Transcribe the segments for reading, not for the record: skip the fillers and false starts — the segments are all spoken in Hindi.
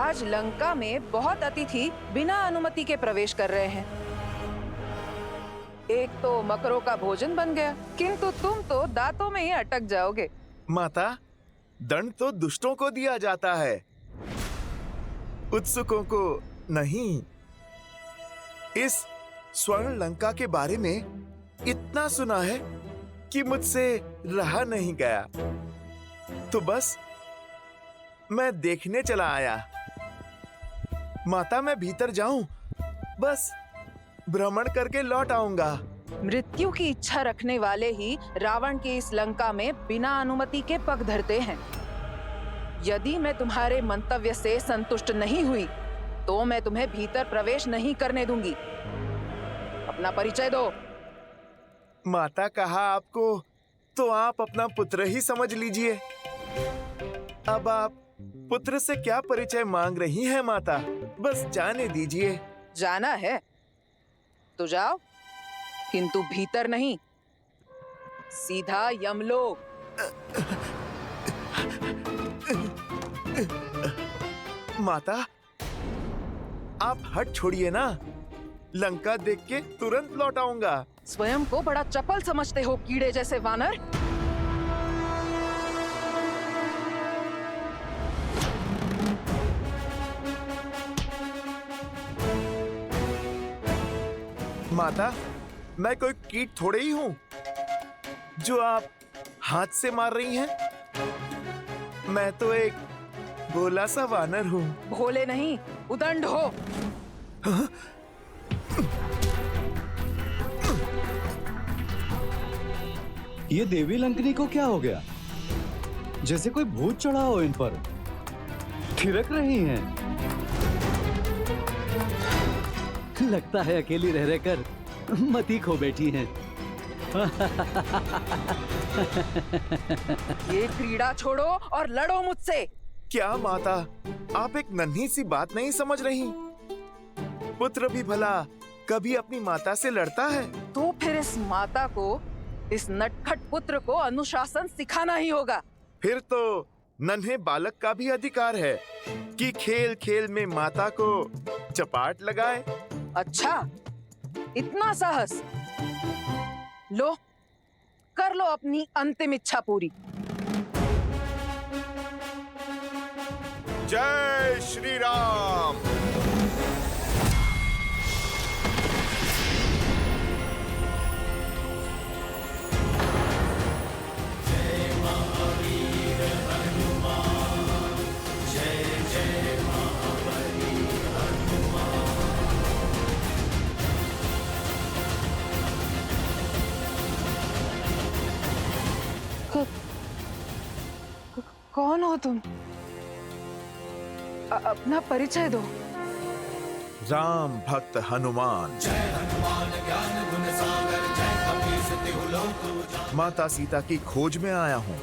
आज लंका में बहुत अतिथि बिना अनुमति के प्रवेश कर रहे हैं। एक तो मकरों का भोजन बन गया, किंतु तुम तो दांतों में ही अटक जाओगे। माता, दंड तो दुष्टों को दिया जाता है, उत्सुकों को नहीं। इस स्वर्ण लंका के बारे में इतना सुना है कि मुझसे रहा नहीं गया, तो बस मैं देखने चला आया। माता, मैं भीतर जाऊं? बस भ्रमण करके लौट आऊंगा। मृत्यु की इच्छा रखने वाले ही रावण की इस लंका में बिना अनुमति के पग धरते हैं। यदि मैं तुम्हारे मंतव्य से संतुष्ट नहीं हुई तो मैं तुम्हें भीतर प्रवेश नहीं करने दूंगी। अपना परिचय दो। माता, कहा आपको तो आप अपना पुत्र ही समझ लीजिए। अब आप पुत्र से क्या परिचय मांग रही हैं माता? बस जाने दीजिए। जाना है तो जाओ, किंतु भीतर नहीं, सीधा यमलोक। माता, आप हट छोड़िए ना, लंका देख के तुरंत लौट आऊंगा। स्वयं को बड़ा चपल समझते हो, कीड़े जैसे वानर। माता, मैं कोई कीट थोड़े ही हूँ जो आप हाथ से मार रही हैं। मैं तो एक भोला सा वानर हूँ। भोले नहीं, उदंड हो। ये देवी लंकनी को क्या हो गया? जैसे कोई भूत चढ़ा हो इन पर। थिरक रही हैं। लगता है अकेली रह रहकर मती खो बैठी हैं। ये क्रीड़ा छोड़ो और लड़ो मुझसे। क्या माता, आप एक नन्ही सी बात नहीं समझ रही? पुत्र भी भला कभी अपनी माता से लड़ता है? तो फिर इस माता को, इस नटखट पुत्र को अनुशासन सिखाना ही होगा। फिर तो नन्हे बालक का भी अधिकार है कि खेल खेल में माता को चपाट लगाए। अच्छा, इतना साहस? लो, कर लो अपनी अंतिम इच्छा पूरी। जय श्री राम। कौन हो तुम? अपना परिचय दो। राम भक्त हनुमान। जय हनुमान ज्ञान गुण सागर, जय कपीस तिहु लोक। माता सीता की खोज में आया हूँ।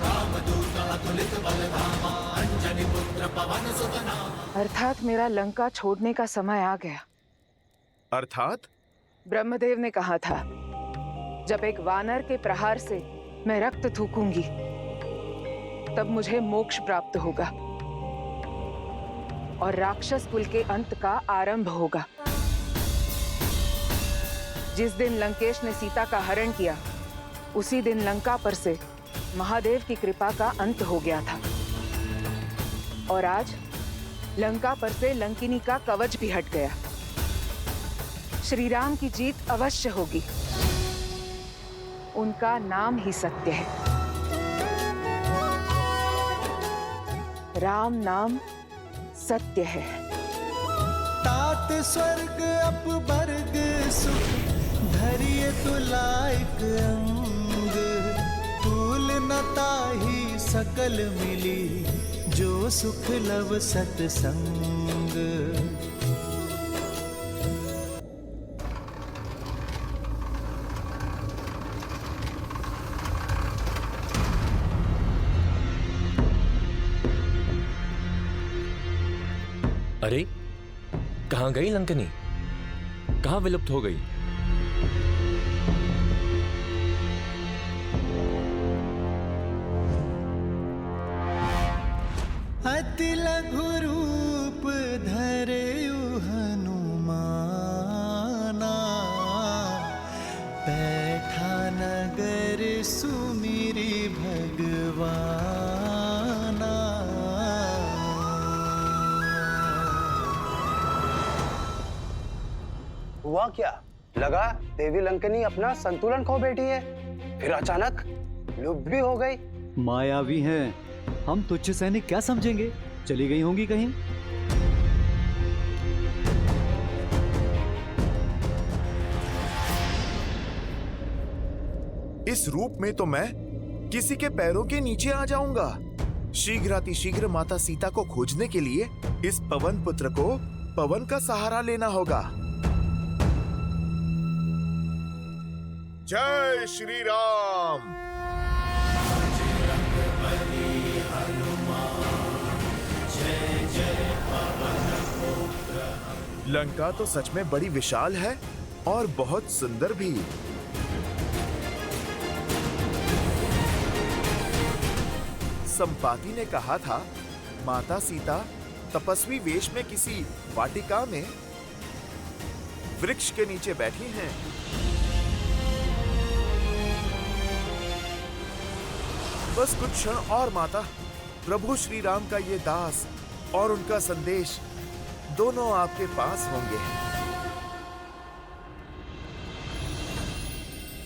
रामदूत अतुलित बल धामा, अंजनी पुत्र पवन सुत नामा। अर्थात मेरा लंका छोड़ने का समय आ गया। अर्थात? ब्रह्मदेव ने कहा था, जब एक वानर के प्रहार से मैं रक्त थूकूंगी तब मुझे मोक्ष प्राप्त होगा और राक्षस कुल के अंत का आरंभ होगा। जिस दिन लंकेश ने सीता का हरण किया, उसी दिन लंका पर से महादेव की कृपा का अंत हो गया था। और आज लंका पर से लंकिनी का कवच भी हट गया। श्री राम की जीत अवश्य होगी। उनका नाम ही सत्य है। राम नाम सत्य है। तात स्वर्ग अपवर्ग सुख, धरिय तुलाइक अंग। तूल न ताहि सकल मिली, जो सुख लव सतसंग। अरे, कहाँ गई लंकनी? कहाँ विलुप्त हो गई? अति लघु रूप धरे हनुमाना, बैठा नगर सुमिरी भगवाना। हुआ क्या? लगा देवी लंकनी अपना संतुलन खो बैठी है, फिर अचानक लुप्त भी हो गई। मायावी हैं, हम तुच्छ सैनिक क्या समझेंगे? चली गई होंगी कहीं। इस रूप में तो मैं किसी के पैरों के नीचे आ जाऊंगा। शीघ्रातिशीघ्र माता सीता को खोजने के लिए इस पवन पुत्र को पवन का सहारा लेना होगा। जय श्री राम। लंका तो सच में बड़ी विशाल है और बहुत सुंदर भी। संपाति ने कहा था माता सीता तपस्वी वेश में किसी वाटिका में वृक्ष के नीचे बैठी हैं। बस कुछ क्षण और माता, प्रभु श्री राम का ये दास और उनका संदेश दोनों आपके पास होंगे।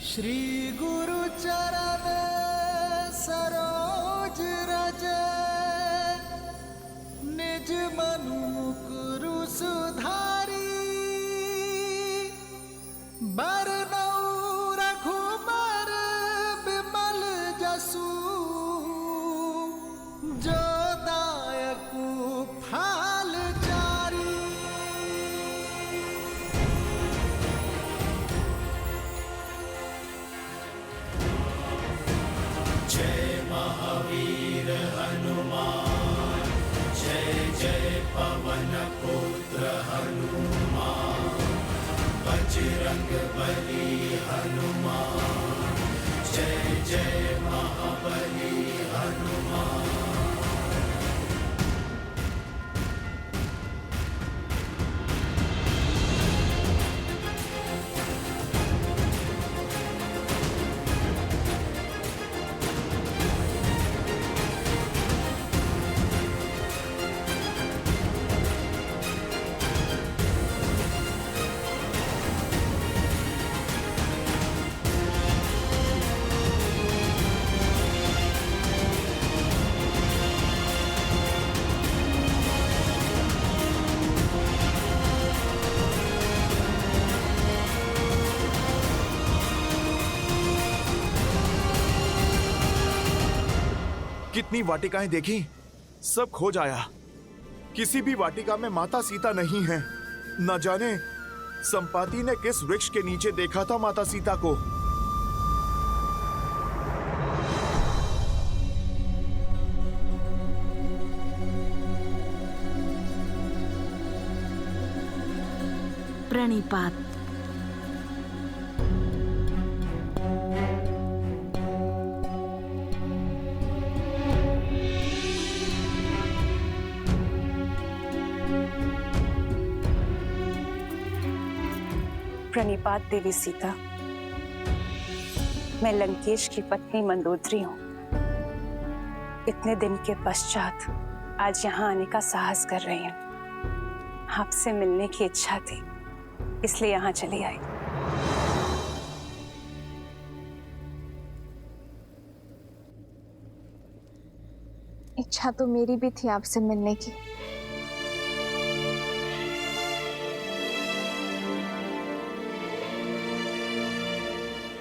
श्री गुरु चरण सरोज रज, निज मनु मुकुरु सुधारी। बरनउँ रघुबर बिमल जसु, जो दायकु फाल चारी। जय महावीर हनुमान, जय जय पवन पुत्र हनुमान, बजरंग बली हनुमान, जय जय महाबली हनुमान। कितनी वाटिकाएं देखी, सब खो जाया। किसी भी वाटिका में माता सीता नहीं है। न जाने संपाति ने किस वृक्ष के नीचे देखा था माता सीता को। प्रणिपात। प्रणिपात देवी सीता। मैं लंकेश की पत्नी मंदोदरी हूँ। इतने दिन के पश्चात आज यहाँ आने का साहस कर रही हूँ। आपसे मिलने की इच्छा थी, इसलिए यहाँ चली आई। इच्छा तो मेरी भी थी आपसे मिलने की।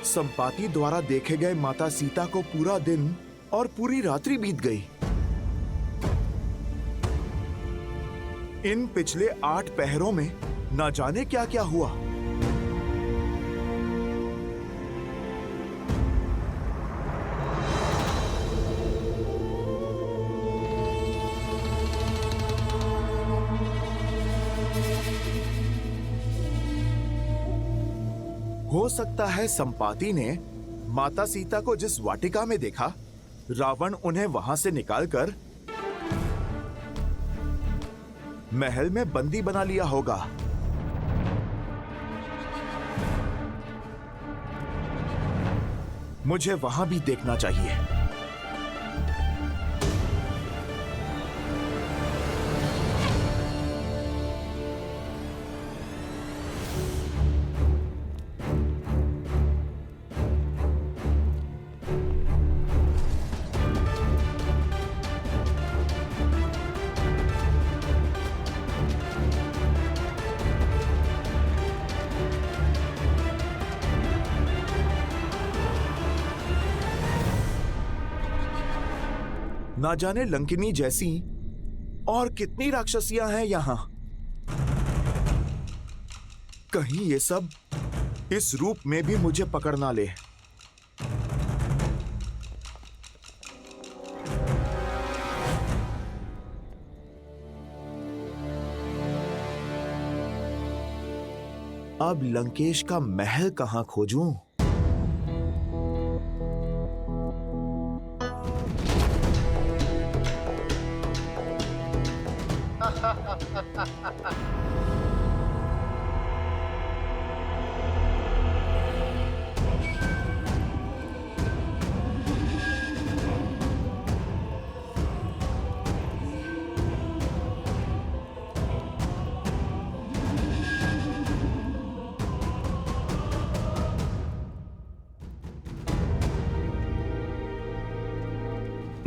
संपाति द्वारा देखे गए माता सीता को पूरा दिन और पूरी रात्रि बीत गई। इन पिछले 8 पहरों में न जाने क्या क्या हुआ। हो सकता है संपाति ने माता सीता को जिस वाटिका में देखा, रावण उन्हें वहां से निकालकर महल में बंदी बना लिया होगा। मुझे वहां भी देखना चाहिए। ना जाने लंकिनी जैसी और कितनी राक्षसियां हैं यहां। कहीं ये सब इस रूप में भी मुझे पकड़ ना ले। अब लंकेश का महल कहां खोजूं?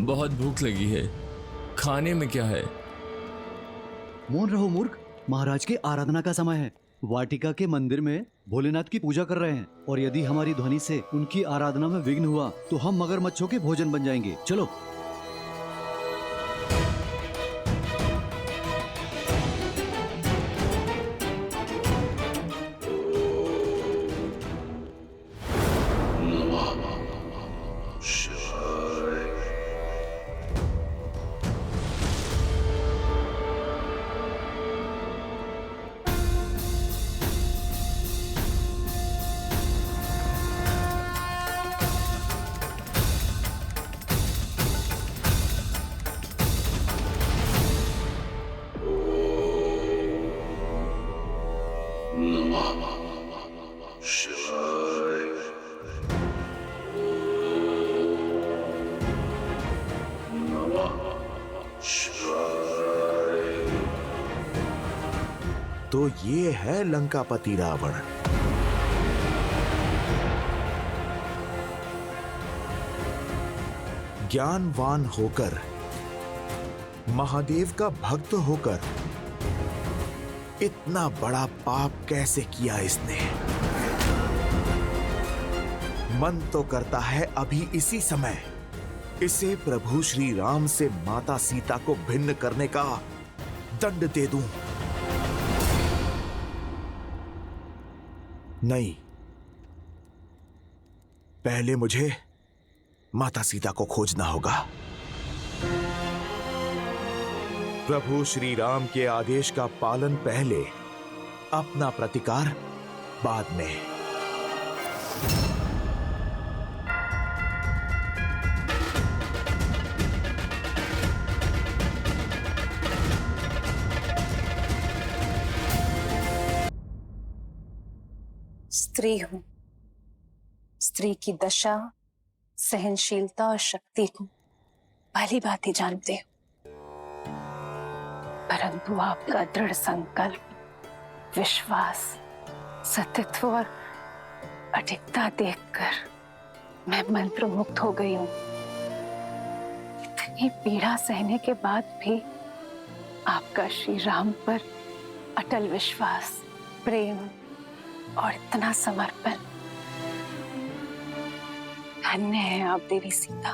बहुत भूख लगी है, खाने में क्या है? मौन रहो मूर्ख, महाराज के आराधना का समय है। वाटिका के मंदिर में भोलेनाथ की पूजा कर रहे हैं और यदि हमारी ध्वनि से उनकी आराधना में विघ्न हुआ तो हम मगरमच्छों के भोजन बन जाएंगे। चलो। तो ये है लंकापति रावण। ज्ञानवान होकर, महादेव का भक्त होकर इतना बड़ा पाप कैसे किया इसने? मन तो करता है अभी इसी समय इसे प्रभु श्री राम से माता सीता को भिन्न करने का दंड दे दूं। नहीं, पहले मुझे माता सीता को खोजना होगा। प्रभु श्री राम के आदेश का पालन पहले, अपना प्रतिकार बाद में। स्त्री हूं, स्त्री की दशा, सहनशीलता और शक्ति को भली बात ही जानते हो, परंतु आपका दृढ़ संकल्प, विश्वास, सतीत्व और अडिगता देखकर मैं मंत्रमुग्ध हो गई हूं। इतनी पीड़ा सहने के बाद भी आपका श्री राम पर अटल विश्वास, प्रेम और इतना समर्पण। धन्य है आप देवी सीता।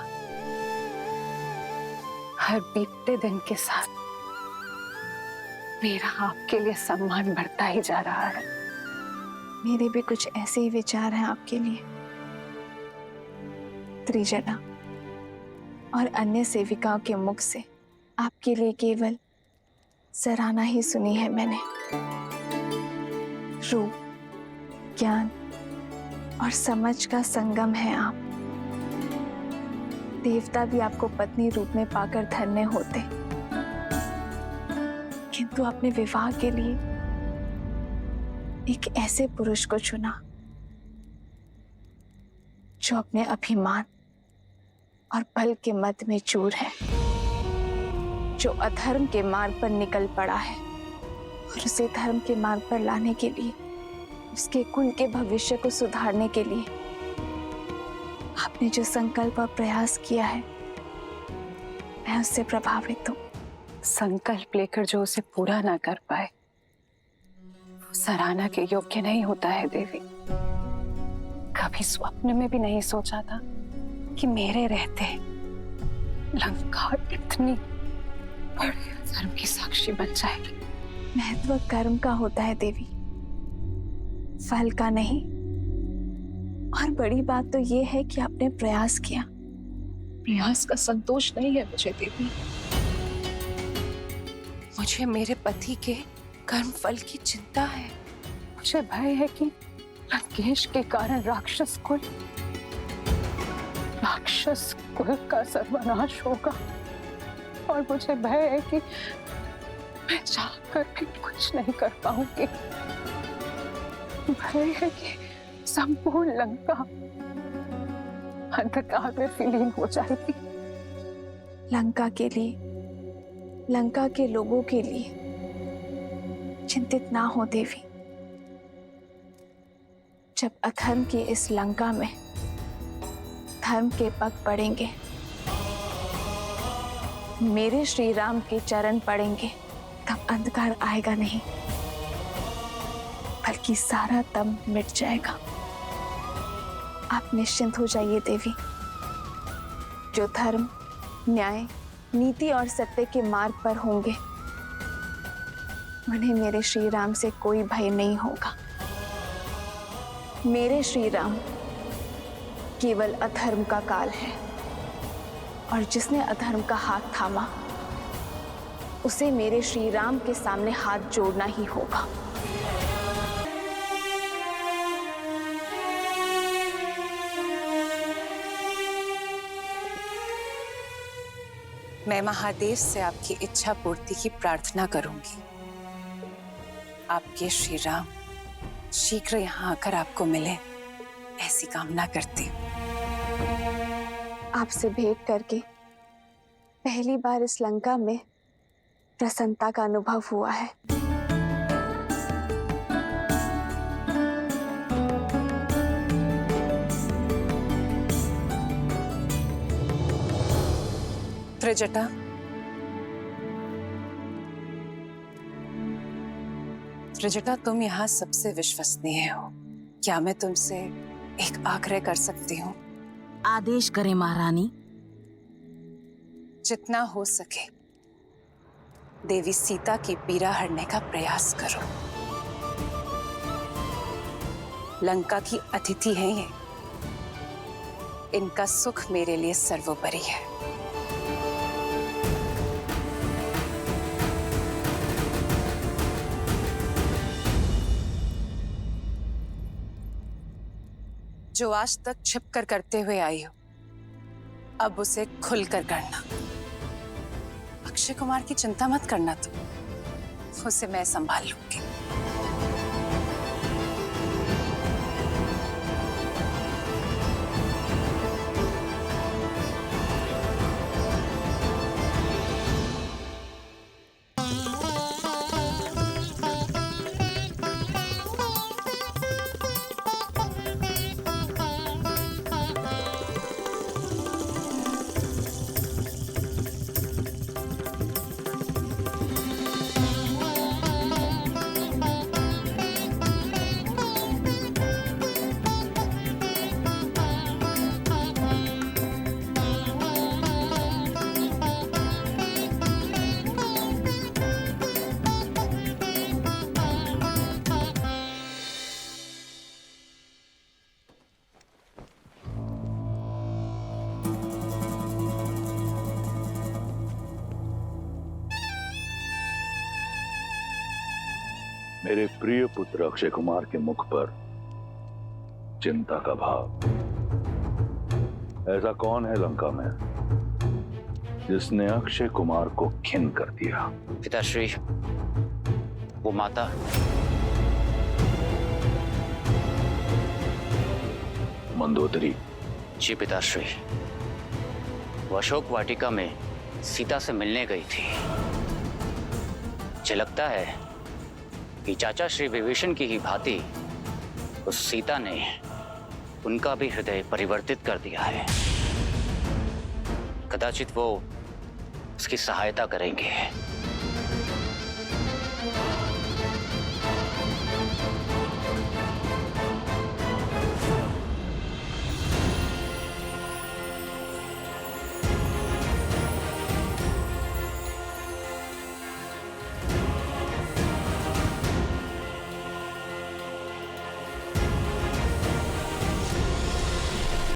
हर बीतते दिन के साथ मेरा आपके लिए सम्मान बढ़ता ही जा रहा है। मेरे भी कुछ ऐसे ही विचार हैं आपके लिए। त्रिजना और अन्य सेविकाओं के मुख से आपके लिए केवल सराहना ही सुनी है मैंने। रूप, ज्ञान और समझ का संगम है आप। देवता भी आपको पत्नी रूप में पाकर धन्य होते। किंतु अपने विवाह के लिए एक ऐसे पुरुष को चुना जो अपने अभिमान और बल के मद में चूर है, जो अधर्म के मार्ग पर निकल पड़ा है और उसे धर्म के मार्ग पर लाने के लिए, उसके कुल के भविष्य को सुधारने के लिए आपने जो संकल्प और प्रयास किया है, मैं उससे प्रभावित हूँ। संकल्प लेकर जो उसे पूरा ना कर पाए वो सराहना के योग्य नहीं होता है देवी। कभी स्वप्न में भी नहीं सोचा था कि मेरे रहते लंका इतनी बड़े धर्म की साक्षी बन जाएगी। महत्व कर्म का होता है देवी, फल का नहीं। और बड़ी बात तो ये है कि आपने प्रयास किया। प्रयास का संतोष नहीं है मुझे देवी, मुझे मेरे पति के कर्म फल की चिंता है। मुझे भय है कि लंकेश के कारण राक्षस कुल का सर्वनाश होगा, और मुझे भय है कि मैं चाह कर भी कुछ नहीं कर पाऊंगी। भय है कि संपूर्ण लंका अंधकार में विलीन हो जाएगी। लंका के लिए, लंका के लोगों के लिए चिंतित ना हो देवी। जब अधर्म की इस लंका में धर्म के पग पड़ेंगे, मेरे श्री राम के चरण पड़ेंगे, तब अंधकार आएगा नहीं, बल्कि सारा दम मिट जाएगा। आप निश्चिंत हो जाइए देवी। जो धर्म, न्याय, नीति और सत्य के मार्ग पर होंगे, उन्हें मेरे श्री राम से कोई भय नहीं होगा। मेरे श्री राम केवल अधर्म का काल है, और जिसने अधर्म का हाथ थामा उसे मेरे श्री राम के सामने हाथ जोड़ना ही होगा। मैं महादेव से आपकी इच्छा पूर्ति की प्रार्थना करूंगी। आपके श्री राम शीघ्र यहाँ आकर आपको मिले, ऐसी कामना करती हूँ। आपसे भेंट करके पहली बार इस लंका में प्रसन्नता का अनुभव हुआ है। त्रिजटा, त्रिजटा, तुम यहाँ सबसे विश्वसनीय हो। क्या मैं तुमसे एक आग्रह कर सकती हूँ? आदेश करें महारानी। जितना हो सके देवी सीता की पीड़ा हरने का प्रयास करो। लंका की अतिथि हैं ये, इनका सुख मेरे लिए सर्वोपरि है। जो आज तक छिपकर करते हुए आई हो, अब उसे खुलकर करना। अक्षय कुमार की चिंता मत करना, तुम उसे मैं संभाल लूंगी। मेरे प्रिय पुत्र अक्षय कुमार के मुख पर चिंता का भाव। ऐसा कौन है लंका में जिसने अक्षय कुमार को खिन कर दिया? पिताश्री, वो माता मंदोदरी। जी पिताश्री, वो अशोक वाटिका में सीता से मिलने गई थी। मुझे लगता है कि चाचा श्री विभीषण की ही भांति उस सीता ने उनका भी हृदय परिवर्तित कर दिया है। कदाचित वो उसकी सहायता करेंगे।